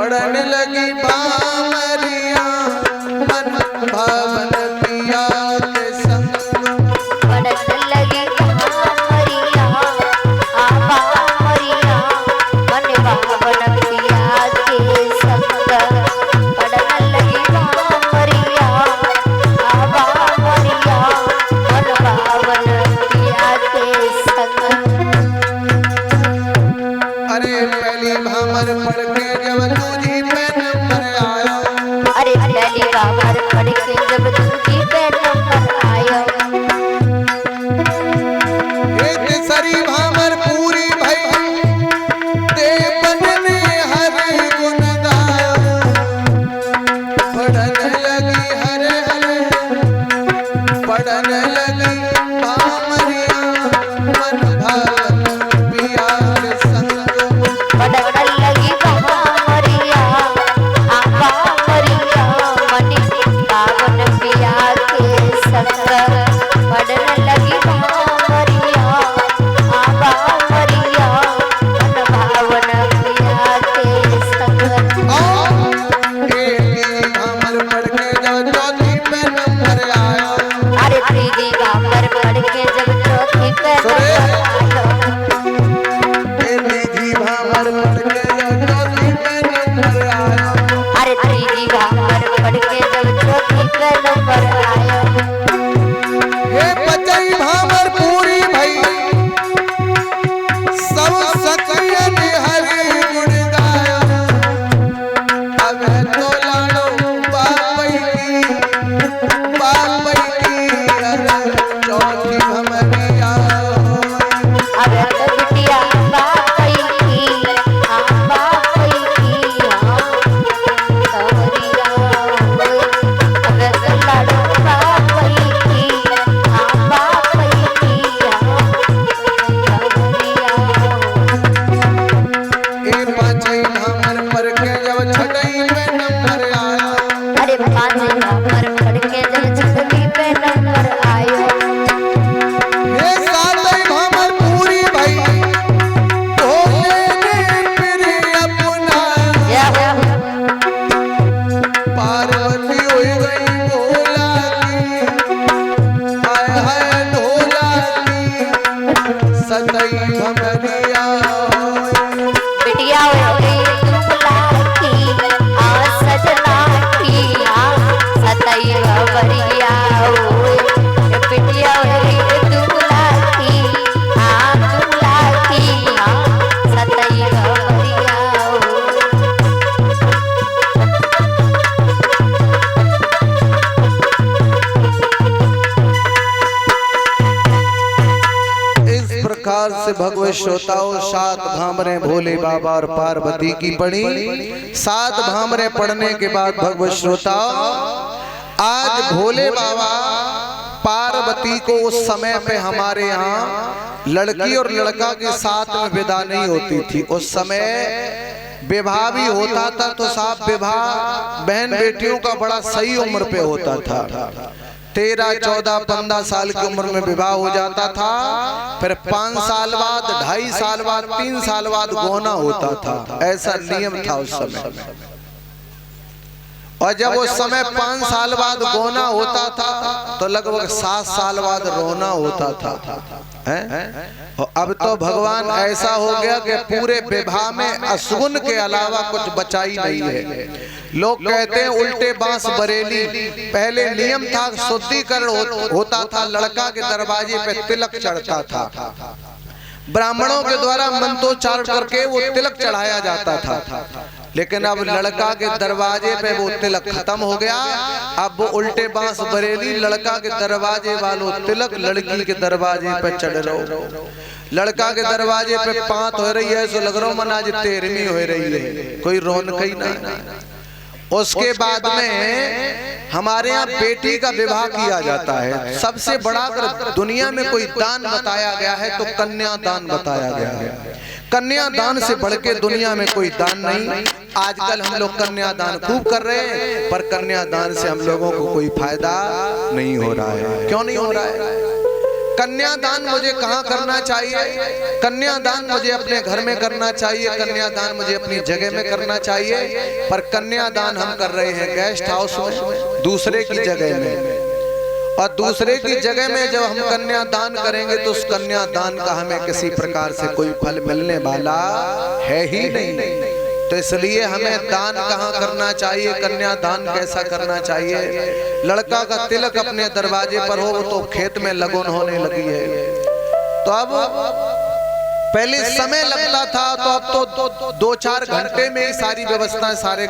पढ़ने लगी बामरिया मन भावन पिया के संग। पढ़ने लगी बामरिया बामरिया मन भावन पिया के संग। पढ़ने लगी बामरिया बामरिया मन भावन पिया के संग। अरे पहली भामर पढ़ के जब तुझी पे नंबर आया। अरे पहली बार पढ़ के जब तुझी पे नंबर आया। एक सरी भामर पूरी भई ते बनने हरे गुण गाया। पढ़ने लगी हरे हरे पढ़ने लगी बामरिया मन भावन पिया के संग। पढ़ने लगी बामरिया बामरिया मन भावन पिया के संग। पढ़ने लगी बामरिया बामरिया मन भावन पिया के संग। भामर पढ़ के जब चौथी पे नंबर आया। अरे तीजी बाबर पढ़ के जब चौथी पे नंबर आया। तीजी भामर पढ़ के जब चौथी पे नंबर आया। अरे तीजी बाबर पढ़ के जब चौथी पे नंबर आया। हे पचई भामर पूरी भई सब सखियन हरि गुण गाया। अब तो लाडो बापई की अरे चौथी भमरिया। अब तो बिटिया बापई की बापई की तोरिया होई। अब तो लाडो बापई की बापई की तोरिया। ए पांचई भामर पढ़ के जब छठई पे नंबर आया। अरे पांचई बाबर पढ़ के जब छठवीं पे नंबर आया। हे सातई भामर पूरी भई भोले ने फिर अपना। पार्वती होई गई भोला की हाय हाय ढोला की सतई भमरिया। बिटिया हो गई दुबला की सजना की सतई भवरिया होए। बिटिया हो गई दुबला की सतई भवरिया होए। इस प्रकार से भगवत श्रोताओं सात भामरे भोले बाबा और पार्वती की पढ़ी। सात भामरे पढ़ने के बाद भगवत श्रोताओं आज भोले बाबा पार्वती को उस समय पे हमारे यहाँ लड़की और लड़का के साथ में विदा नहीं होती थी। उस समय विवाह भी होता था तो साहब विवाह बहन बेटियों का बड़ा सही उम्र पे होता था। 13, 14, 15 साल की उम्र में विवाह हो जाता था। फिर 5 साल बाद, 2.5 साल बाद, 3 साल बाद गोना होता था। ऐसा नियम था उस समय। और जब उस समय 5 साल बाद गोना होता था तो लगभग 7 साल बाद रोना होता था। अब तो भगवान ऐसा हो गया कि पूरे विवाह में अशुन के अलावा कुछ बचा ही नहीं है। लोग कहते हैं उल्टे बांस बरेली। पहले नियम था शुद्धिकरण होता था, लड़का के दरवाजे पे तिलक चढ़ता था। ब्राह्मणों के द्वारा मंत्रोच्चारण करके वो तिलक चढ़ाया जाता था। लेकिन अब लड़का के दरवाजे पे वो तिलक खत्म हो गया। अब वो उल्टे बांस बरेली, लड़का के दरवाजे वालों तिलक लड़की के दरवाजे पे चढ़ रहो। लड़का के दरवाजे पे 5 हो रही है सो लग रहा मन आज 13वीं हो रही है, कोई रौनक ही नहीं। उसके बाद में हमारे यहाँ बेटी का विवाह किया जाता है। सबसे बड़ा अगर दुनिया में कोई दान बताया गया है तो कन्यादान बताया गया है। कन्यादान से बढ़ के दुनिया में कोई दान नहीं। आजकल हम लोग कन्यादान खूब कर रहे हैं, पर कन्यादान से हम लोगों को कोई फायदा नहीं हो रहा है। क्यों नहीं हो रहा है? कन्यादान मुझे कहाँ करना चाहिए? कन्यादान मुझे अपने घर में करना चाहिए, कन्यादान मुझे अपनी जगह में करना चाहिए, पर कन्यादान हम कर रहे हैं गेस्ट हाउस में, दूसरे की जगह में। और दूसरे की जगह में जब हम कन्यादान करेंगे तो उस कन्यादान का हमें किसी प्रकार से कोई फल मिलने वाला है ही नहीं। तो इसलिए हमें दान कहाँ करना चाहिए, कन्यादान कैसा करना चाहिए? लड़का का तिलक अपने दरवाजे पर हो, वो तो खेत में लगन होने लगी है। तो अब पहले समय लगता था, तो अब तो 2-4 घंटे में ही सारी व्यवस्था सारे